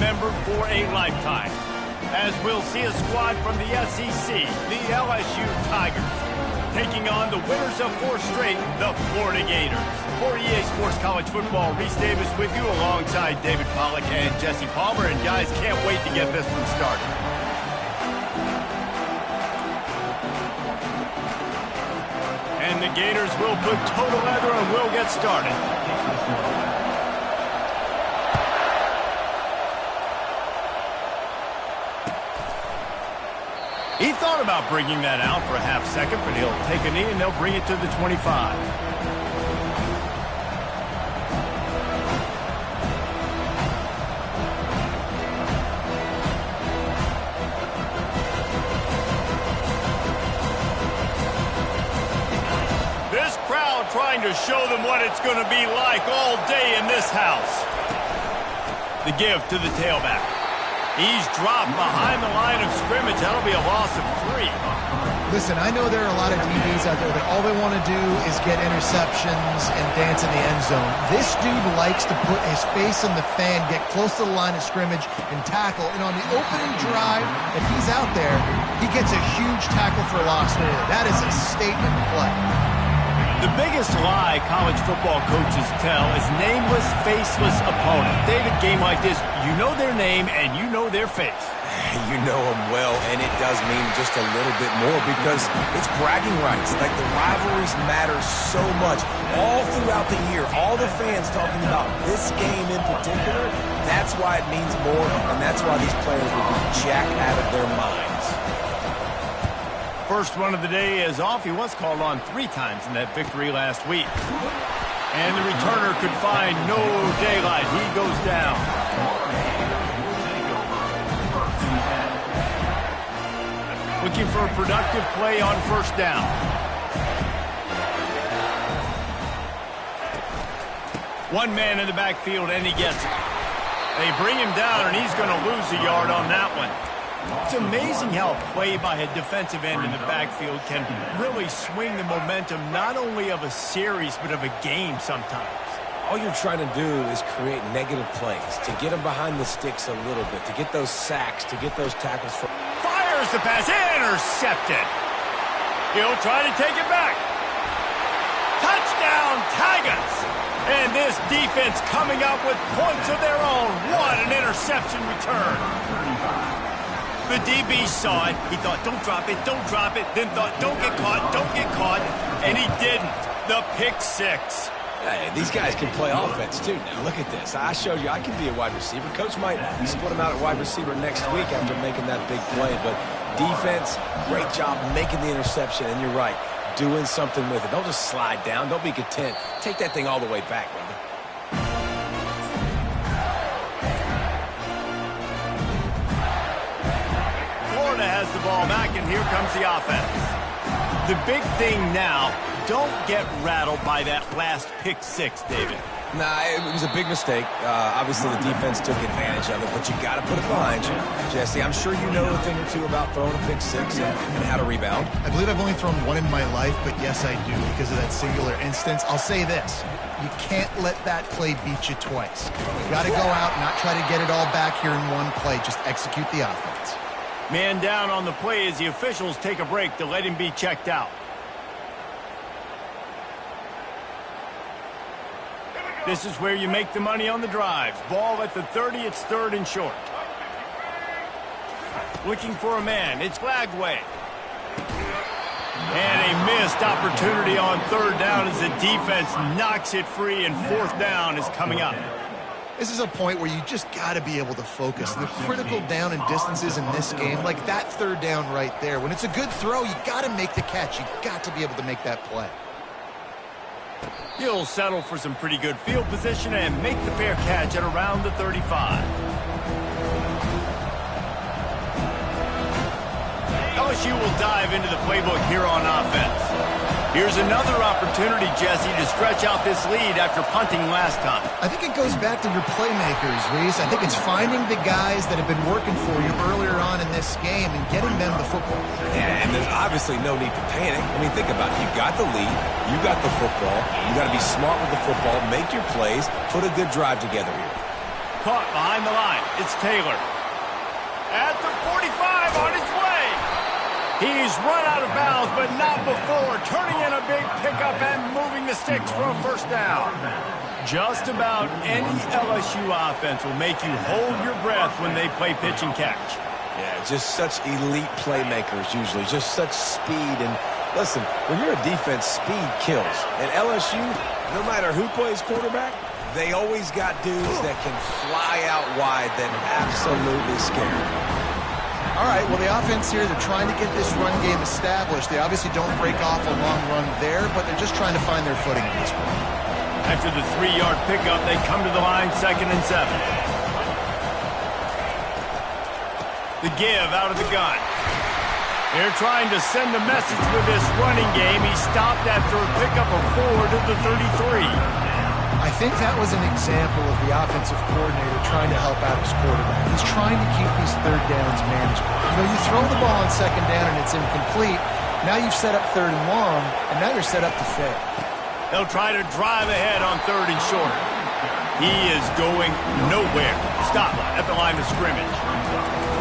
remembered for a lifetime, as we'll see a squad from the SEC, the LSU Tigers, taking on the winners of 4 straight, the Florida Gators. For EA Sports College Football, Reese Davis with you alongside David Pollack and Jesse Palmer. And guys, can't wait to get this one started. And the Gators will put total leather and we'll get started. He thought about bringing that out for a half second, but he'll take a knee and they'll bring it to the 25. This crowd trying to show them what it's going to be like all day in this house. The give to the tailback. He's dropped behind the line of scrimmage. That'll be a loss of 3. Listen, I know there are a lot of DBs out there that all they want to do is get interceptions and dance in the end zone. This dude likes to put his face in the fan, get close to the line of scrimmage, and tackle. And on the opening drive, if he's out there, he gets a huge tackle for loss early. That is a statement play. The biggest lie college football coaches tell is nameless, faceless opponent. David, game like this, you know their name and you know their face. You know them well, and it does mean just a little bit more because it's bragging rights. Like, the rivalries matter so much all throughout the year. All the fans talking about this game in particular, that's why it means more, and that's why these players will be jacked out of their minds. First one of the day is off. He was called on 3 times in that victory last week. And the returner could find no daylight. He goes down. Looking for a productive play on first down. One man in the backfield, and he gets it. They bring him down, and he's going to lose a yard on that one. It's amazing how a play by a defensive end in the backfield can really swing the momentum not only of a series but of a game sometimes. All you're trying to do is create negative plays, to get them behind the sticks a little bit, to get those sacks, to get those tackles. Fires the pass, intercepted. He'll try to take it back. Touchdown, Tigers! And this defense coming up with points of their own. What an interception return. The DB saw it. He thought, don't drop it, then thought, don't get caught, and he didn't. The pick 6. Hey, these guys can play offense, too. Now, look at this. I showed you I can be a wide receiver. Coach might split him out at wide receiver next week after making that big play, but defense, great job making the interception, and you're right, doing something with it. Don't just slide down. Don't be content. Take that thing all the way back, brother. Florida has the ball back, and here comes the offense. The big thing now, don't get rattled by that last pick 6, David. Nah, it was a big mistake. Obviously, the defense took advantage of it, but you got to put it behind you. Jesse, I'm sure you know a thing or two about throwing a pick 6 and how to rebound. I believe I've only thrown 1 in my life, but yes, I do because of that singular instance. I'll say this. You can't let that play beat you twice. You got to go out and not try to get it all back here in one play. Just execute the offense. Man down on the play as the officials take a break to let him be checked out. This is where you make the money on the drives. Ball at the 30, it's 3rd and short. Looking for a man, it's Lagway. And a missed opportunity on 3rd down as the defense knocks it free, and 4th down is coming up. This is a point where you just got to be able to focus. The critical down and distances in this game, like that 3rd down right there. When it's a good throw, you got to make the catch. You got to be able to make that play. He'll settle for some pretty good field position and make the fair catch at around the 35. LSU will dive into the playbook here on offense. Here's another opportunity, Jesse, to stretch out this lead after punting last time. I think it goes back to your playmakers, Reese. I think it's finding the guys that have been working for you earlier on in this game and getting them the football. Yeah, and there's obviously no need to panic. I mean, think about it. You got the lead. You got the football. You got to be smart with the football, make your plays, put a good drive together here. caught behind the line. It's Taylor. At the 45 on his way. He's run out of bounds, but not before turning in a big pickup and moving the sticks for a first down. Just about any LSU offense will make you hold your breath when they play pitch and catch. Yeah, just such elite playmakers usually, just such speed. And listen, when you're a defense, speed kills. And LSU, no matter who plays quarterback, they always got dudes that can fly out wide that absolutely scare. All right, well, the offense here, they're trying to get this run game established. They obviously don't break off a long run there, but they're just trying to find their footing at this point. After the 3-yard pickup, they come to the line, 2nd and 7. The give out of the gun. They're trying to send a message with this running game. He stopped after a pickup of 4 to the 33. I think that was an example of the offensive coordinator trying to help out his quarterback. He's trying to keep these third downs manageable. You know, you throw the ball on 2nd down and it's incomplete. Now you've set up 3rd and long, and now you're set up to fail. They'll try to drive ahead on 3rd and short. He is going nowhere. Stop at the line of scrimmage.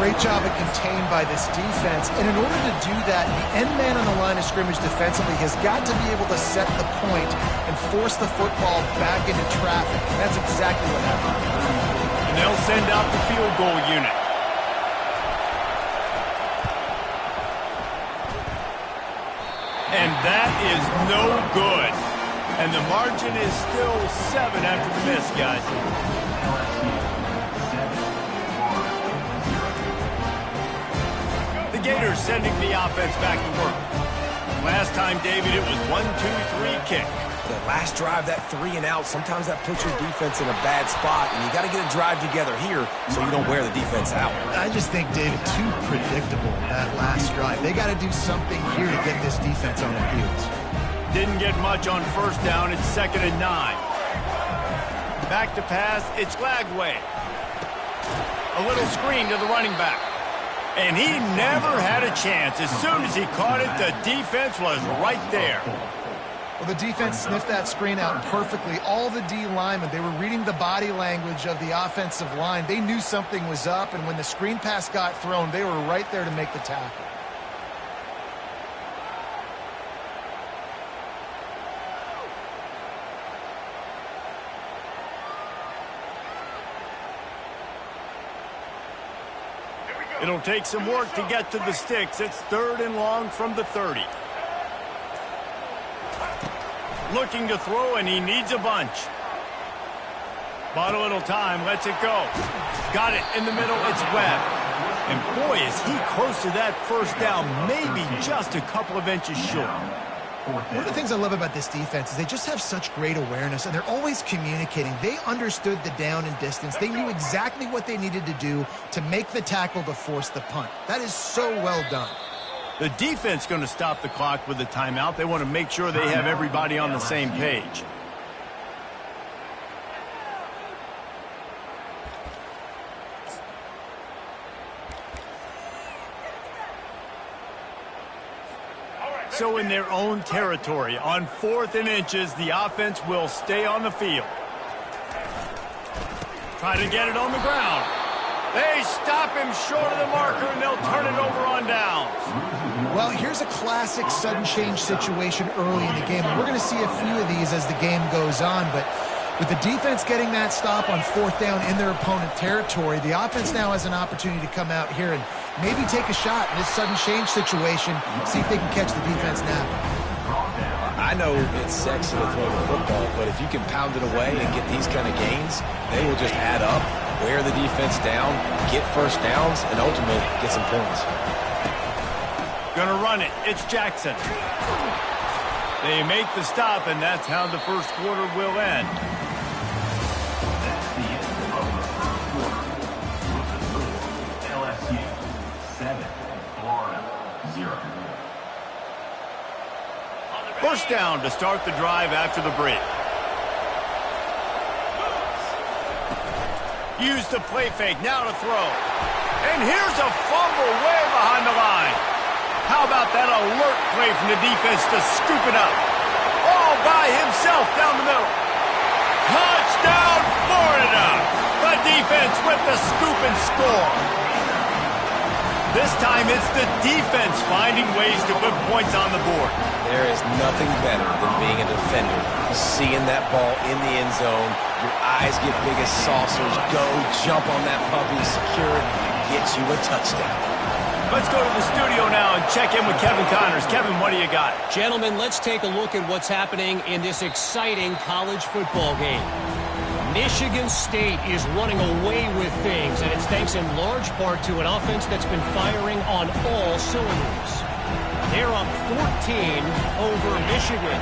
Great job of contained by this defense. And in order to do that, the end man on the line of scrimmage defensively has got to be able to set the point and force the football back into traffic. And that's exactly what happened. And they'll send out the field goal unit. And that is no good. And the margin is still 7 after the miss, guys. The Gators sending the offense back to work. Last time, David, it was 1-2-3 kick. The last drive, that 3 and out, sometimes that puts your defense in a bad spot, and you got to get a drive together here so you don't wear the defense out. I just think, David, too predictable that last drive. They got to do something here to get this defense on their heels. Didn't get much on 1st down. It's 2nd and 9. Back to pass. It's Lagway. A little screen to the running back. And he never had a chance. As soon as he caught it, the defense was right there. Well, the defense sniffed that screen out perfectly. All the D linemen, they were reading the body language of the offensive line. They knew something was up, and when the screen pass got thrown, they were right there to make the tackle. It'll take some work to get to the sticks. It's 3rd and long from the 30. Looking to throw, and he needs a bunch. Bought a little time, lets it go. Got it in the middle, it's Webb. And boy, is he close to that 1st down, maybe just a couple of inches short. One of the things I love about this defense is they just have such great awareness, and they're always communicating. They understood the down and distance. They knew exactly what they needed to do to make the tackle to force the punt. That is so well done. The defense going to stop the clock with a timeout. They want to make sure they have everybody on the same page. So in their own territory, on 4th and inches, the offense will stay on the field. Try to get it on the ground. They stop him short of the marker, and they'll turn it over on downs. Well, here's a classic sudden change situation early in the game. We're going to see a few of these as the game goes on, but with the defense getting that stop on 4th down in their opponent territory, the offense now has an opportunity to come out here and maybe take a shot in this sudden change situation, see if they can catch the defense now. I know it's sexy to throw the football, but if you can pound it away and get these kind of gains, they will just add up, wear the defense down, get 1st downs, and ultimately get some points. Gonna run it. It's Jackson. They make the stop, and that's how the 1st quarter will end. LSU 7, Florida 0. 1st down to start the drive after the break. Use the play fake, now to throw. And here's a fumble way behind the line. How about that alert play from the defense to scoop it up? All by himself down the middle. Touchdown, Florida! The defense with the scoop and score. This time it's the defense finding ways to put points on the board. There is nothing better than being a defender. Seeing that ball in the end zone, your eyes get big as saucers. Go, jump on that puppy, secure it, get you a touchdown. Let's go to the studio now and check in with Kevin Connors. Kevin, what do you got? Gentlemen, let's take a look at what's happening in this exciting college football game. Michigan State is running away with things, and it's thanks in large part to an offense that's been firing on all cylinders. They're up 14 over Michigan.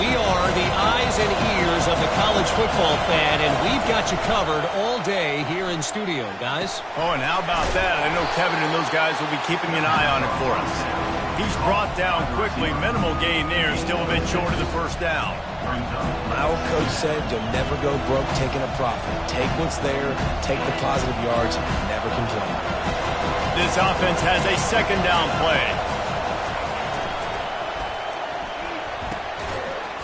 We are the eyes and ears of the college football fan, and we've got you covered all day here in studio, guys. Oh, and how about that? I know Kevin and those guys will be keeping an eye on it for us. He's brought down quickly. Minimal gain there. Still a bit short of the first down. My old coach said you'll never go broke taking a profit. Take what's there, take the positive yards, never complain. This offense has a second down play.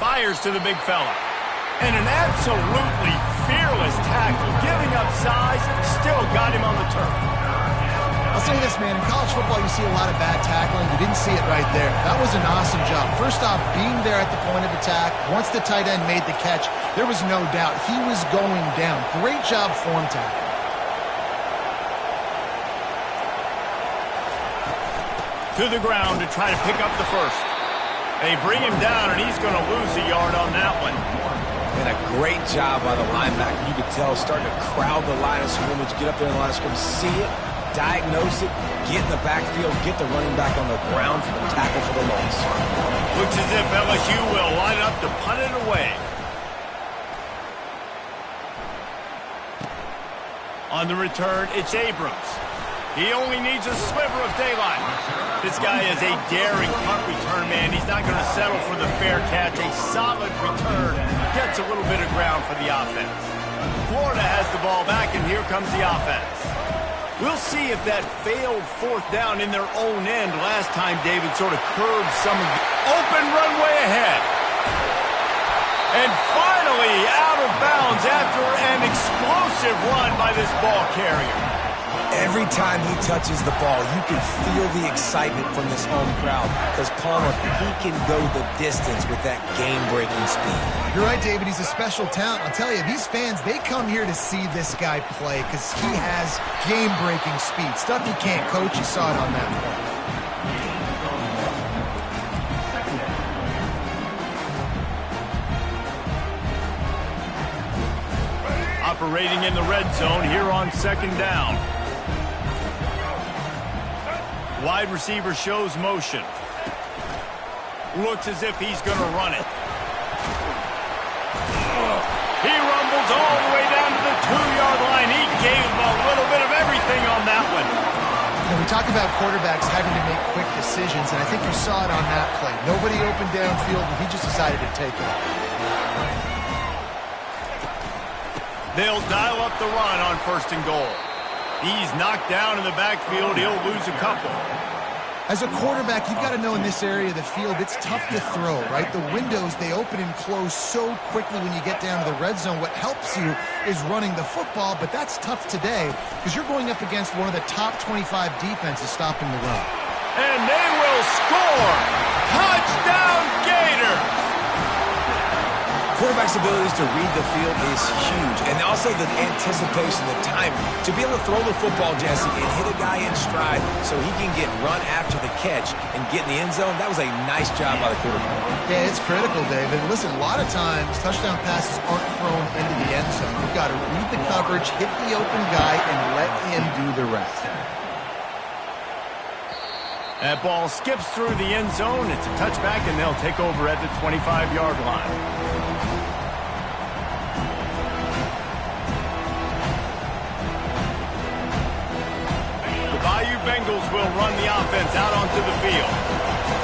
Fires to the big fella. And an absolutely fearless tackle. Giving up size, still got him on the turf. I'll say this, man. In college football, you see a lot of bad tackling. You didn't see it right there. That was an awesome job. First off, being there at the point of attack. Once the tight end made the catch, there was no doubt he was going down. Great job form tackle. To the ground to try to pick up the first. They bring him down, and he's going to lose a yard on that one. And a great job by the linebacker. You could tell starting to crowd the line of scrimmage, get up there in the line of scrimmage, see it, diagnose it, get in the backfield, get the running back on the ground for the tackle for the loss. Looks as if LSU will line up to punt it away. On the return, it's Abrams. He only needs a sliver of daylight. This guy is a daring punt return man. He's not going to settle for the fair catch. A solid return gets a little bit of ground for the offense. Florida has the ball back, and here comes the offense. We'll see if that failed fourth down in their own end last time, David, sort of curbed some of the open runway ahead. And finally out of bounds after an explosive run by this ball carrier. Every time he touches the ball, you can feel the excitement from this home crowd because Palmer, he can go the distance with that game-breaking speed. You're right, David. He's a special talent. I'll tell you, these fans, they come here to see this guy play because he has game-breaking speed. Stuff you can't coach. You saw it on that play. Operating in the red zone here on second down. Wide receiver shows motion. Looks as if he's going to run it. He rumbles all the way down to the 2-yard line. He gave him a little bit of everything on that one. You know, we talk about quarterbacks having to make quick decisions, and I think you saw it on that play. Nobody opened downfield, and he just decided to take it. They'll dial up the run on first and goal. He's knocked down in the backfield. He'll lose a couple. As a quarterback, you've got to know in this area of the field, it's tough to throw, right? The windows, they open and close so quickly when you get down to the red zone. What helps you is running the football, but that's tough today because you're going up against one of the top 25 defenses stopping the run. And they will score! Touchdown, Gator! Quarterback's abilities to read the field is huge, and also the anticipation, the time to be able to throw the football, Jesse, and hit a guy in stride so he can get run after the catch and get in the end zone. That was a nice job by the quarterback. Yeah, it's critical, David. Listen, a lot of times touchdown passes aren't thrown into the end zone. You've got to read the coverage, hit the open guy, and let him do the rest. That ball skips through the end zone. It's a touchback, and they'll take over at the 25-yard line. Bayou Bengals will run the offense out onto the field.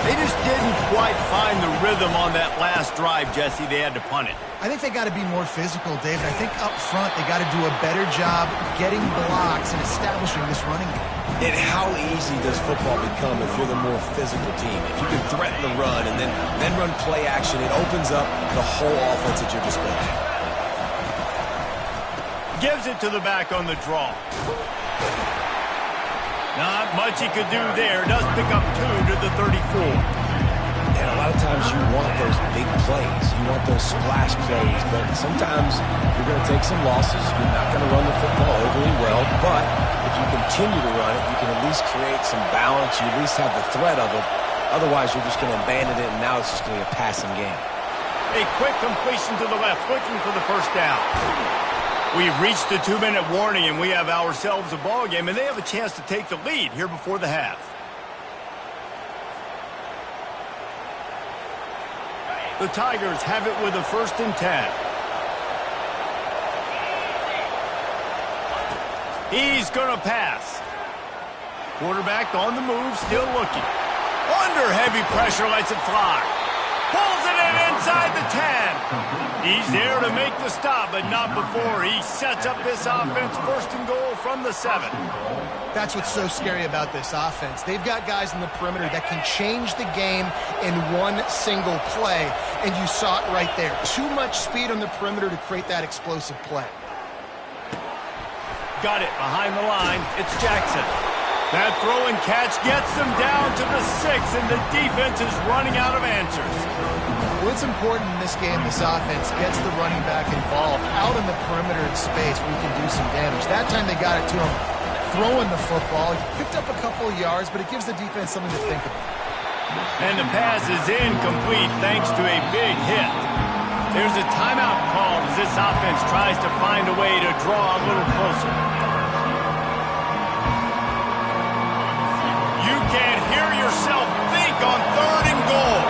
They just didn't quite find the rhythm on that last drive, Jesse. They had to punt it. I think they got to be more physical, David. I think up front they got to do a better job getting blocks and establishing this running game. And how easy does football become if you're the more physical team? If you can threaten the run and then run play action, it opens up the whole offense at your disposal. Gives it to the back on the draw. Not much he could do there. Does pick up 2 to the 34. And a lot of times you want those big plays. You want those splash plays. But sometimes you're going to take some losses. You're not going to run the football overly well. But if you continue to run it, you can at least create some balance. You at least have the threat of it. Otherwise, you're just going to abandon it, and now it's just going to be a passing game. A quick completion to the left, looking for the first down. We've reached the 2-minute warning, and we have ourselves a ball game, and they have a chance to take the lead here before the half. The Tigers have it with a 1st and 10. He's going to pass. Quarterback on the move, still looking. Under heavy pressure, lets it fly. Pulls it in inside the 10. He's there to make the stop, but not before he sets up this offense 1st and goal from the 7. That's what's so scary about this offense. They've got guys in the perimeter that can change the game in one single play, and you saw it right there. Too much speed on the perimeter to create that explosive play. Got it behind the line. It's Jackson. That throw and catch gets them down to the 6, and the defense is running out of answers. What's important in this game, this offense gets the running back involved out in the perimeter in space where you can do some damage. That time they got it to him throwing the football. He picked up a couple of yards, but it gives the defense something to think about. And the pass is incomplete thanks to a big hit. There's a timeout called as this offense tries to find a way to draw a little closer. You can't hear yourself think on 3rd and goal.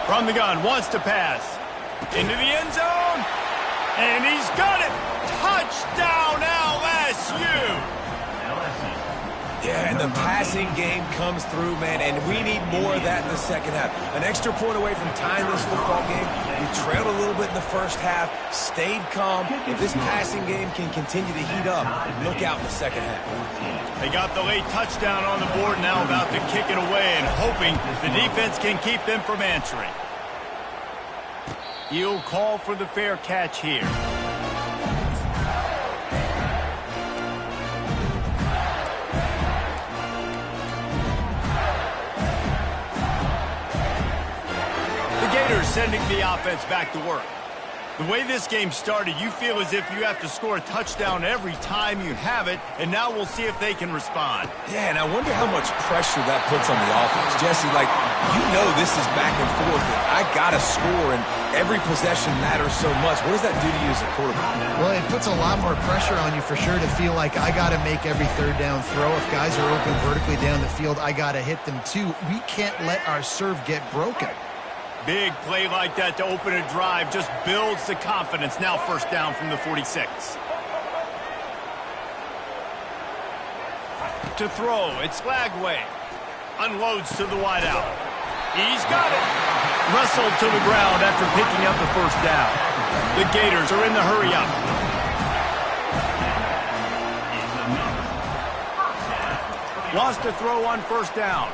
From the gun, wants to pass. Into the end zone. And he's got it. Touchdown, LSU. Yeah, and the passing game comes through, man, and we need more of that in the second half. An extra point away from tying this football game. We trailed a little bit in the first half, stayed calm. If this passing game can continue to heat up, look out in the second half. They got the late touchdown on the board, now about to kick it away and hoping the defense can keep them from answering. He'll call for the fair catch here. Sending the offense back to work. The way this game started, you feel as if you have to score a touchdown every time you have it, and now we'll see if they can respond. Yeah, and I wonder how much pressure that puts on the offense. Jesse, like, you know this is back and forth. I got to score, and every possession matters so much. What does that do to you as a quarterback? Well, it puts a lot more pressure on you for sure to feel like I got to make every 3rd down throw. If guys are open vertically down the field, I got to hit them too. We can't let our serve get broken. Big play like that to open a drive just builds the confidence. Now 1st down from the 46. To throw, it's Lagway. Unloads to the wideout. He's got it. Wrestled to the ground after picking up the 1st down. The Gators are in the hurry up. Wants to throw on 1st down.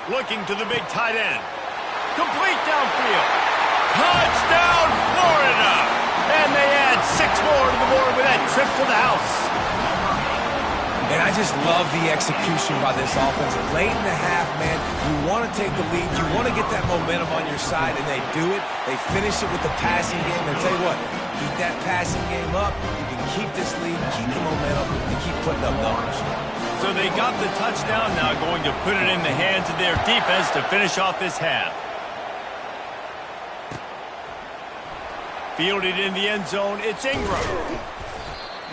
Looking to the big tight end. Complete downfield. Touchdown, Florida! And they add 6 more to the board with that trip to the house. And I just love the execution by this offense. Late in the half, man, you want to take the lead. You want to get that momentum on your side, and they do it. They finish it with the passing game. And tell you what, keep that passing game up. You can keep this lead, keep the momentum, and keep putting up numbers. So they got the touchdown now, going to put it in the hands of their defense to finish off this half. Fielded in the end zone, it's Ingram.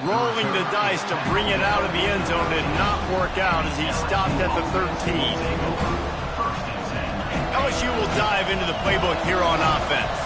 Rolling the dice to bring it out of the end zone did not work out as he stopped at the 13. LSU will dive into the playbook here on offense.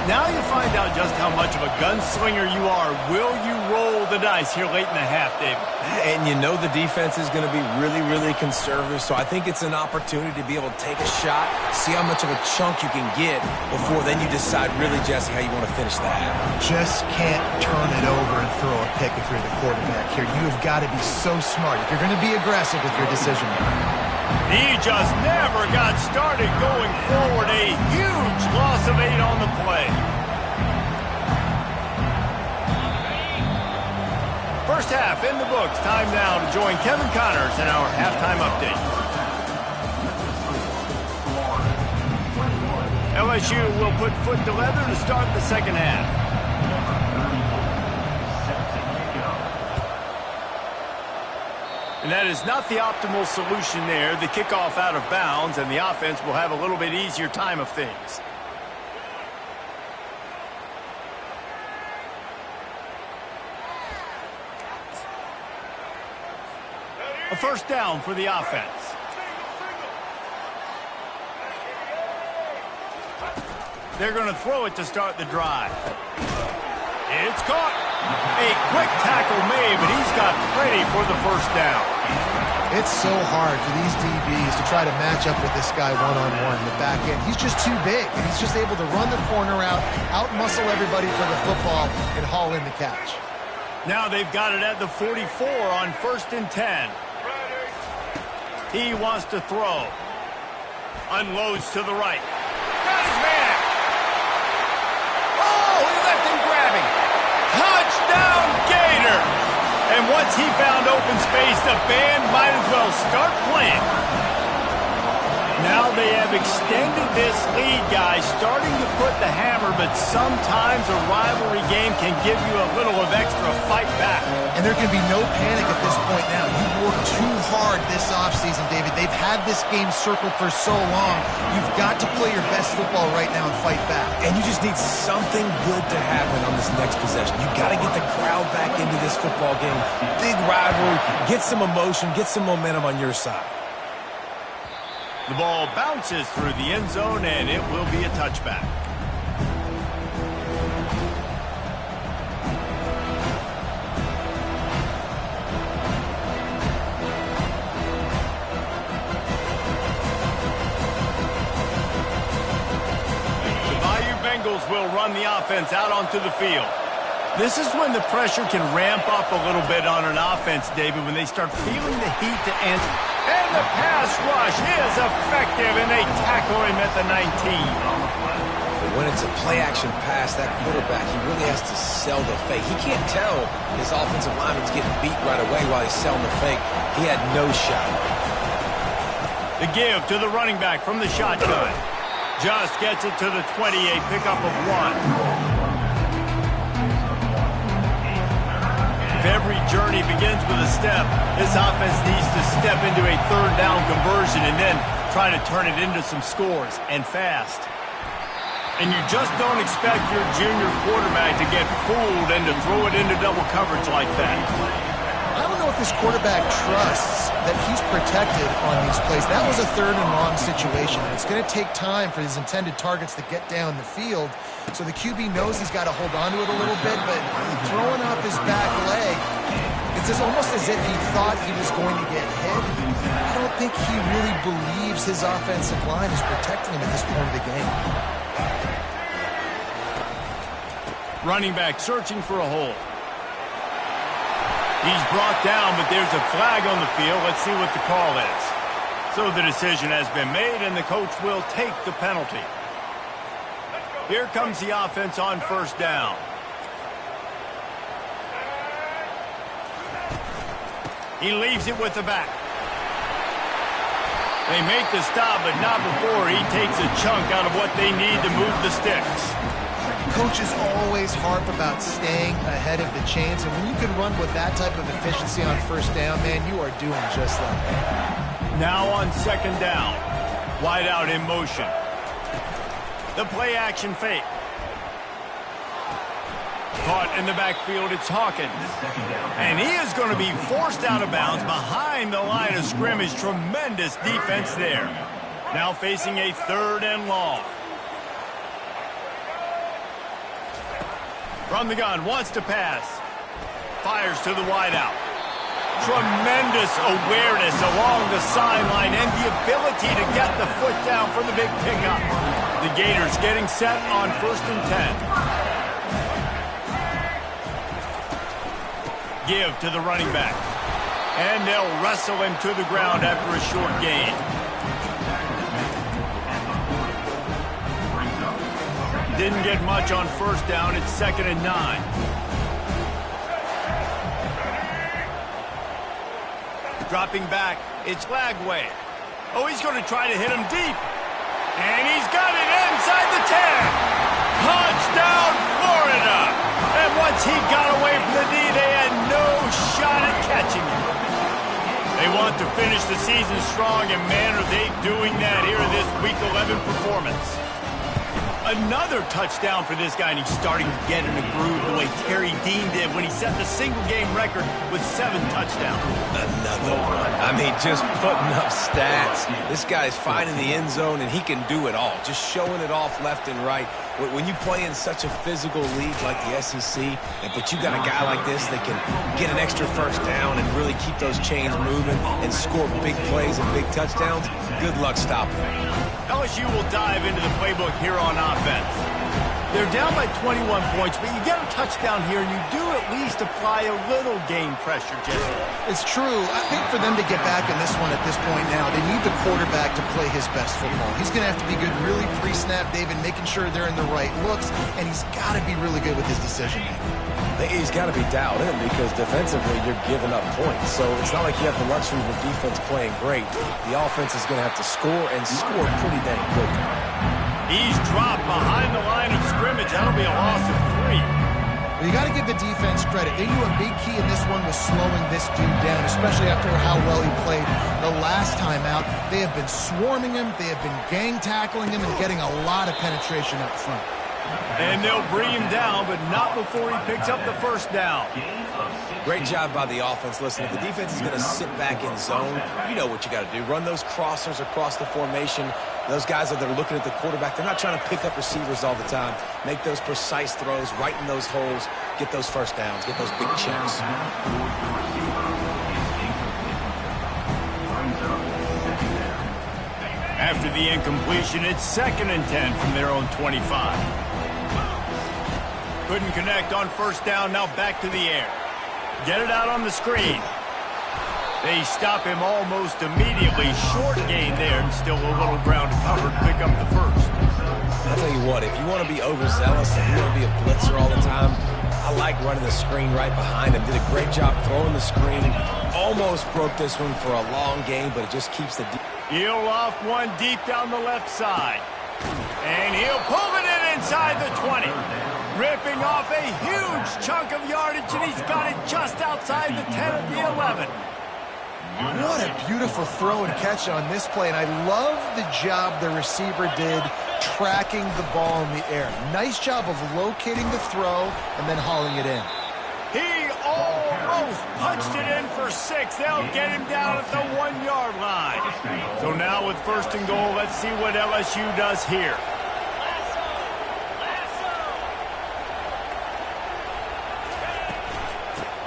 Now you find out just how much of a gunslinger you are. Will you roll the dice here late in the half, David? And you know the defense is going to be really, really conservative, so I think it's an opportunity to be able to take a shot, see how much of a chunk you can get before then you decide really, Jesse, how you want to finish the half. Just can't turn it over and throw a pick if you're the quarterback here. You have got to be so smart if you're going to be aggressive with your decision making. He just never got started going forward. A huge loss of 8 on the play. First half in the books. Time now to join Kevin Connors in our halftime update. LSU will put foot to leather to start the second half. And that is not the optimal solution there. The kickoff out of bounds, and the offense will have a little bit easier time of things. A first down for the offense. They're going to throw it to start the drive. It's caught. A quick tackle made, but he's got plenty for the first down. It's so hard for these DBs to try to match up with this guy one-on-one in the back end. He's just too big, and he's just able to run the corner out-muscle everybody for the football, and haul in the catch. Now they've got it at the 44 on 1st and 10. He wants to throw. Unloads to the right. Got his man. Oh, he left him grabbing. Touchdown, Gator! And once he found open space, the band might as well start playing. Now they have extended this lead, guys, starting to put the hammer, but sometimes a rivalry game can give you a little of extra fight back. And there can be no panic at this point now. You've worked too hard this offseason, David. They've had this game circled for so long. You've got to play your best football right now and fight back. And you just need something good to happen on this next possession. You got to get the crowd back into this football game. Big rivalry. Get some emotion. Get some momentum on your side. The ball bounces through the end zone, and it will be a touchback. The Bayou Bengals will run the offense out onto the field. This is when the pressure can ramp up a little bit on an offense, David, when they start feeling the heat to answer. And the pass rush is effective, and they tackle him at the 19. But when it's a play-action pass, that quarterback, he really has to sell the fake. He can't tell his offensive lineman's getting beat right away while he's selling the fake. He had no shot. The give to the running back from the shotgun. Just gets it to the 28, pickup of 1. If every journey begins with a step, this offense needs to step into a third down conversion and then try to turn it into some scores, and fast. And you just don't expect your junior quarterback to get fooled and to throw it into double coverage like that. I don't know if this quarterback trusts that he's protected on these plays. That was a third and long situation. It's going to take time for his intended targets to get down the field. So the QB knows he's got to hold on to it a little bit, but throwing off his back leg, it's almost as if he thought he was going to get hit. I don't think he really believes his offensive line is protecting him at this point of the game. Running back searching for a hole. He's brought down, but there's a flag on the field. Let's see what the call is. So the decision has been made, and the coach will take the penalty. Here comes the offense on first down. He leaves it with the back. They make the stop, but not before he takes a chunk out of what they need to move the sticks. Coaches always harp about staying ahead of the chains, and when you can run with that type of efficiency on first down, man, you are doing just that. Now on second down, wide out in motion. The play action fake. Caught in the backfield, it's Hawkins. And he is going to be forced out of bounds behind the line of scrimmage. Tremendous defense there. Now facing a third and long. From the gun, wants to pass. Fires to the wideout. Tremendous awareness along the sideline and the ability to get the foot down for the big pickup. The Gators getting set on 1st and 10. Give to the running back. And they'll wrestle him to the ground after a short gain. Didn't get much on first down. It's 2nd and 9. dropping back. It's Lagway. Oh, he's going to try to hit him deep. And he's got it inside the 10. Touchdown, Florida. And once he got away from the knee, they had no shot at catching him. They want to finish the season strong, and man, are they doing that here in this Week 11 performance. Another touchdown for this guy, and he's starting to get in a groove the way Terry Dean did when he set the single-game record with 7 touchdowns. Another one. I mean, just putting up stats. This guy's finding the end zone, and he can do it all. Just showing it off left and right. When you play in such a physical league like the SEC, but you got a guy like this that can get an extra first down and really keep those chains moving and score big plays and big touchdowns, good luck stopping him. LSU will dive into the playbook here on offense. They're down by 21 points, but you get a touchdown here, and you do at least apply a little game pressure, Jesse. It's true. I think for them to get back in this one at this point now, they need the quarterback to play his best football. He's going to have to be good really pre-snap, David, making sure they're in the right looks, and he's got to be really good with his decision-making. He's got to be dialed in because defensively you're giving up points. So it's not like you have the luxury of the defense playing great. The offense is going to have to score and score pretty dang quickly. He's dropped behind the line of scrimmage. That'll be a loss of 3. Well, you got to give the defense credit. They knew a big key in this one was slowing this dude down, especially after how well he played the last time out. They have been swarming him. They have been gang tackling him and getting a lot of penetration up front. And they'll bring him down, but not before he picks up the first down. Great job by the offense. Listen, if the defense is going to sit back in zone, you know what you got to do. Run those crossers across the formation. Those guys that are looking at the quarterback, they're not trying to pick up receivers all the time. Make those precise throws, right in those holes, get those first downs, get those big checks. After the incompletion, it's 2nd and 10 from their own 25. Couldn't connect on first down, now back to the air. Get it out on the screen. They stop him almost immediately. Short gain there, and still a little ground to cover to pick up the first. I'll tell you what, if you want to be overzealous and you want to be a blitzer all the time, I like running the screen right behind him. Did a great job throwing the screen. Almost broke this one for a long game, but it just keeps the... He'll loft one deep down the left side. And he'll pull it in inside the 20. Ripping off a huge chunk of yardage, and he's got it just outside the 10 of the 11. What a beautiful throw and catch on this play, and I love the job the receiver did tracking the ball in the air. Nice job of locating the throw and then hauling it in. He almost punched it in for 6. They'll get him down at the 1-yard line. So now with 1st and goal, let's see what LSU does here.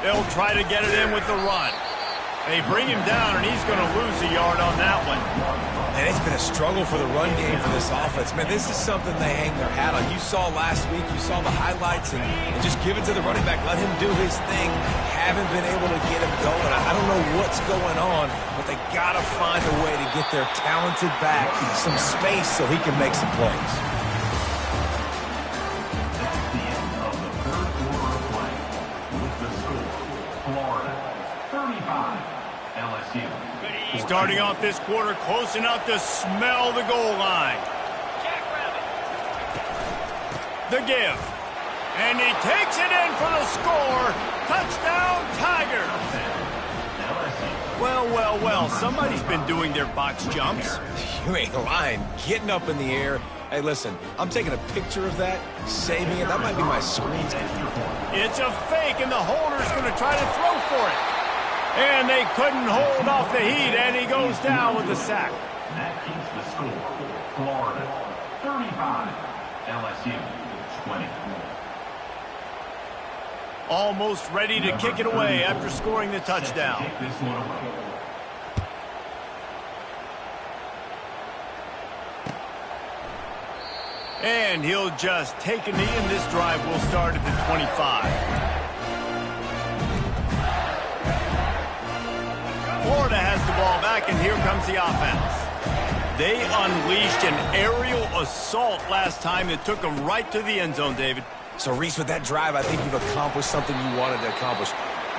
They'll try to get it in with the run. They bring him down, and he's going to lose a yard on that one. And it's been a struggle for the run game for this offense. Man, this is something they hang their hat on. You saw last week, you saw the highlights, and just give it to the running back. Let him do his thing. Haven't been able to get him going. I don't know what's going on, but they got to find a way to get their talented back some space so he can make some plays. Starting off this quarter close enough to smell the goal line. The give. And he takes it in for the score. Touchdown, Tigers. Well, somebody's been doing their box jumps. You ain't lying. Getting up in the air. Hey, listen, I'm taking a picture of that, saving it. That might be my screen. It's a fake, and the holder's going to try to throw for it. And they couldn't hold off the heat, and he goes down with the sack. That keeps the score. Florida 35, LSU 20. Almost ready to kick it away after scoring the touchdown. Take this one away. And he'll just take a knee, and this drive will start at the 25. Florida has the ball back, and here comes the offense. They unleashed an aerial assault last time that took them right to the end zone, David. So, Reese, with that drive, I think you've accomplished something you wanted to accomplish.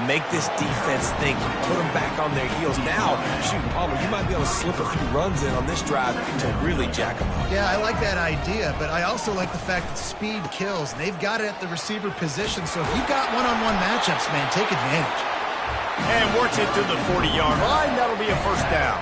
make this defense think, put them back on their heels. Now, shoot, Palmer, you might be able to slip a few runs in on this drive to really jack them up. Yeah, I like that idea, but I also like the fact that speed kills. They've got it at the receiver position, so if you've got one-on-one matchups, man, take advantage. And works it to the 40-yard line. That'll be a first down.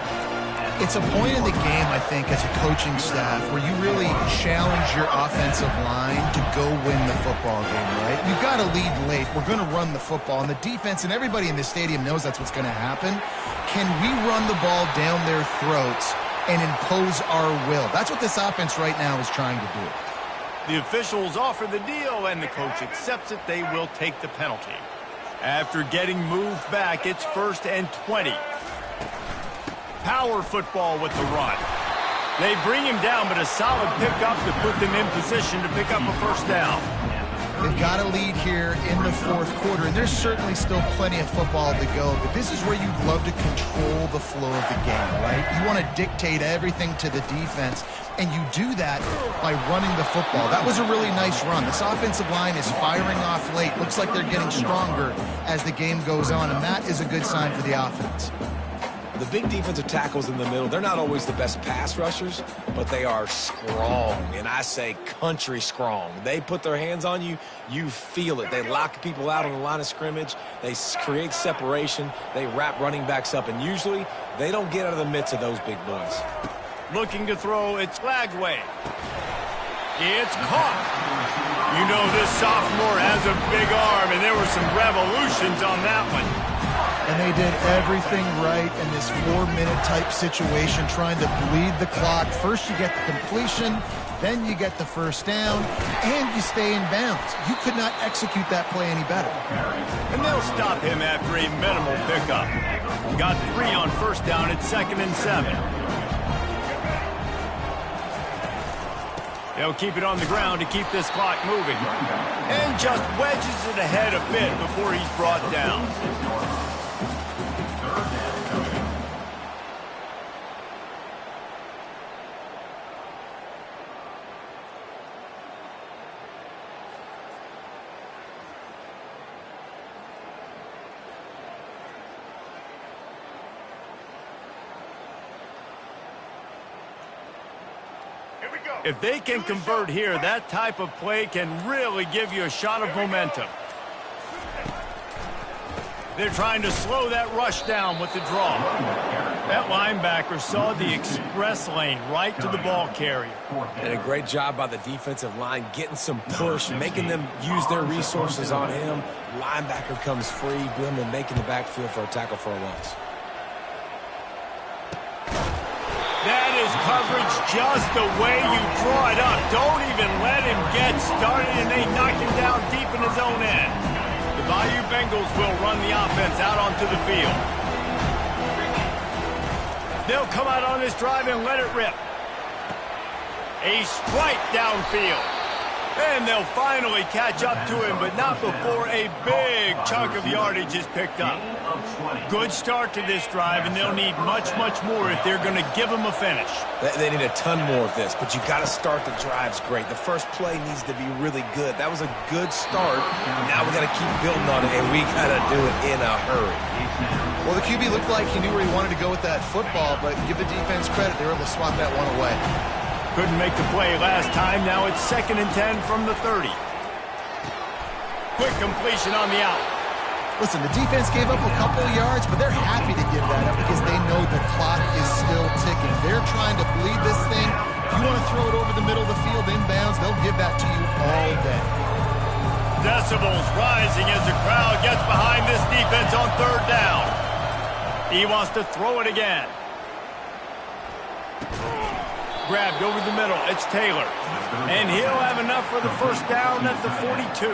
It's a point in the game, I think, as a coaching staff where you really challenge your offensive line to go win the football game, right? You've got to lead late. We're going to run the football. And the defense and everybody in the stadium knows that's what's going to happen. Can we run the ball down their throats and impose our will? That's what this offense right now is trying to do. The officials offer the deal, and the coach accepts it. They will take the penalty. After getting moved back, it's 1st and 20. Power football with the run. They bring him down, but a solid pickup to put them in position to pick up a first down. They've got a lead here in the fourth quarter, and there's certainly still plenty of football to go, but this is where you'd love to control the flow of the game, right? You want to dictate everything to the defense, and you do that by running the football. That was a really nice run. This offensive line is firing off late. Looks like they're getting stronger as the game goes on, and that is a good sign for the offense. The big defensive tackles in the middle, they're not always the best pass rushers, but they are strong, and I say country strong. They put their hands on you, you feel it. They lock people out on the line of scrimmage. They create separation. They wrap running backs up, and usually they don't get out of the midst of those big boys. Looking to throw, it's Flagway. It's caught. You know this sophomore has a big arm, and there were some revolutions on that one. And they did everything right in this 4-minute type situation, trying to bleed the clock. First you get the completion, then you get the first down, and you stay in bounds. You could not execute that play any better. And they'll stop him after a minimal pickup. Got 3 on first down at 2nd and 7. They'll keep it on the ground to keep this clock moving. And just wedges it ahead a bit before he's brought down. If they can convert here, that type of play can really give you a shot of momentum. They're trying to slow that rush down with the draw. That linebacker saw the express lane right to the ball carrier. And a great job by the defensive line, getting some push, making them use their resources on him. Linebacker comes free, Billman making the backfield for a tackle for a loss. That is coverage just the way you draw it up. Don't even let him get started, and they knock him down deep in his own end. The Bayou Bengals will run the offense out onto the field. They'll come out on this drive and let it rip. A strike downfield. And they'll finally catch up to him, but not before a big chunk of yardage is picked up. Good start to this drive, and they'll need much, much more if they're going to give him a finish. They need a ton more of this, but you've got to start the drives great. The first play needs to be really good. That was a good start. Now we got to keep building on it, and we got to do it in a hurry. Well, the QB looked like he knew where he wanted to go with that football, but give the defense credit. They were able to swat that one away. Couldn't make the play last time. Now it's 2nd and 10 from the 30. Quick completion on the out. Listen, the defense gave up a couple of yards, but they're happy to give that up because they know the clock is still ticking. They're trying to bleed this thing. If you want to throw it over the middle of the field inbounds, they'll give that to you all day. Decibels rising as the crowd gets behind this defense on 3rd down. He wants to throw it again. Grabbed over the middle. It's Taylor. And he'll have enough for the first down at the 42.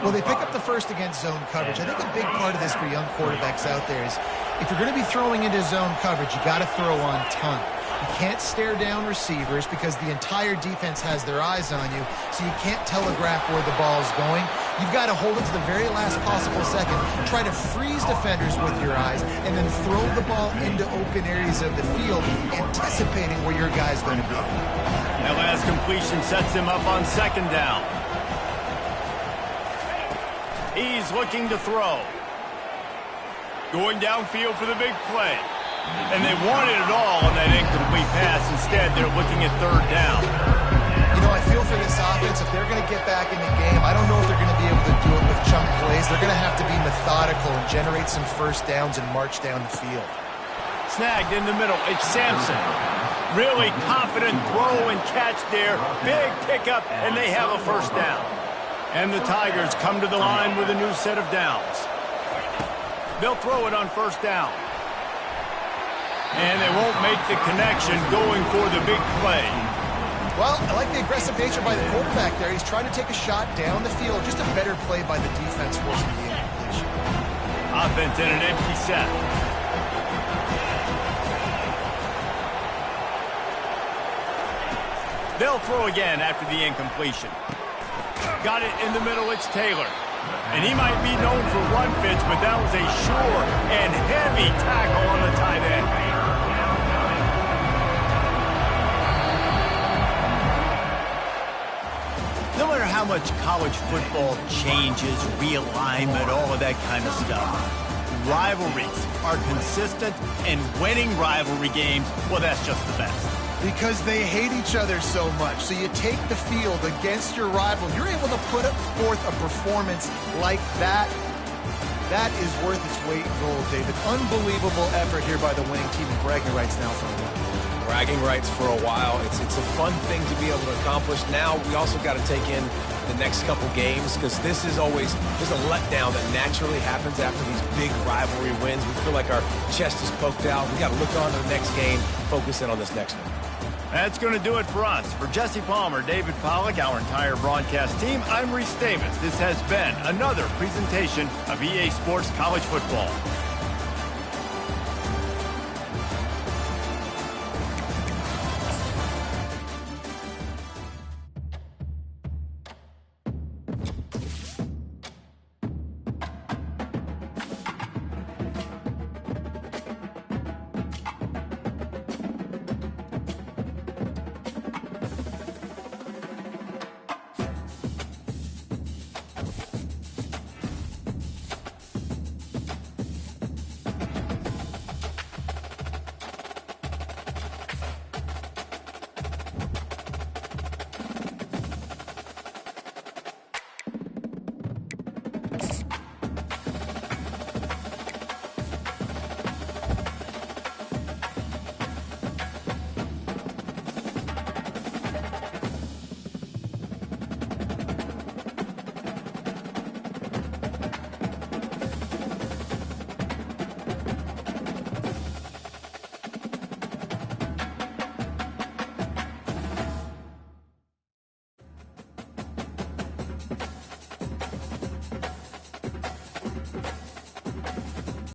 Well, they pick up the first against zone coverage. I think a big part of this for young quarterbacks out there is if you're going to be throwing into zone coverage, you got to throw on ton. You can't stare down receivers because the entire defense has their eyes on you, so you can't telegraph where the ball's going. You've got to hold it to the very last possible second, try to freeze defenders with your eyes, and then throw the ball into open areas of the field, anticipating where your guy's going to be. That last completion sets him up on 2nd down. He's looking to throw. Going downfield for the big play. And they wanted it all on that incomplete pass. Instead, they're looking at third down. You know, I feel for this offense, if they're going to get back in the game, I don't know if they're going to be able to do it with chunk plays. They're going to have to be methodical and generate some first downs and march down the field. Snagged in the middle. It's Sampson. Really confident throw and catch there. Big pickup, and they have a first down. And the Tigers come to the line with a new set of downs. They'll throw it on first down. And they won't make the connection going for the big play. Well, I like the aggressive nature by the quarterback there. He's trying to take a shot down the field. Just a better play by the defense forcing the incompletion. Offense in an empty set. They'll throw again after the incompletion. Got it in the middle, it's Taylor. And he might be known for run fits, but that was a sure and heavy tackle on the tight end. No matter how much college football changes, realignment, all of that kind of stuff, rivalries are consistent, and winning rivalry games, well, that's just the best. Because they hate each other so much. So you take the field against your rival. You're able to put forth a performance like that. That is worth its weight in gold, David. Unbelievable effort here by the winning team, and bragging rights now for a while. Bragging rights for a while. It's a fun thing to be able to accomplish. Now we also got to take in the next couple games, because this is always just a letdown that naturally happens after these big rivalry wins. We feel like our chest is poked out. We got to look on to the next game, focus in on this next one. That's going to do it for us. For Jesse Palmer, David Pollack, our entire broadcast team, I'm Reese Davis. This has been another presentation of EA Sports College Football.